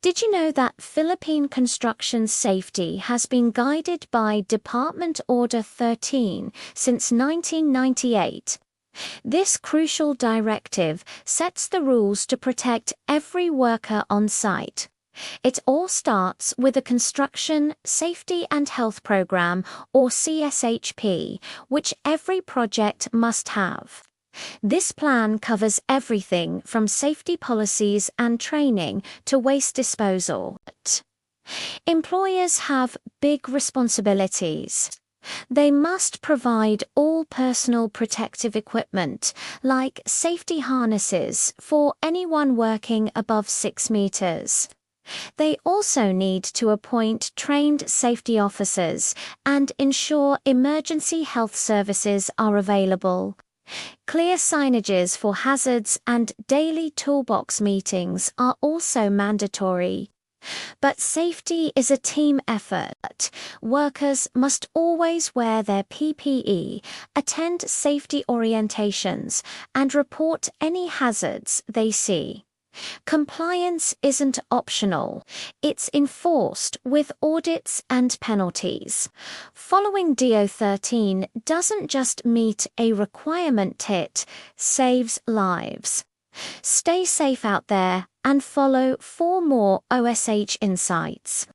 Did you know that Philippine construction safety has been guided by Department Order 13 since 1998? This crucial directive sets the rules to protect every worker on site. It all starts with a Construction Safety and Health Program, or CSHP, which every project must have. This plan covers everything from safety policies and training to waste disposal. Employers have big responsibilities. They must provide all personal protective equipment, like safety harnesses, for anyone working above 6 meters. They also need to appoint trained safety officers and ensure emergency health services are available. Clear signages for hazards and daily toolbox meetings are also mandatory. But safety is a team effort. Workers must always wear their PPE, attend safety orientations, and report any hazards they see. Compliance isn't optional, it's enforced with audits and penalties. Following DO 13 doesn't just meet a requirement, it saves lives. Stay safe out there and follow for more OSH insights.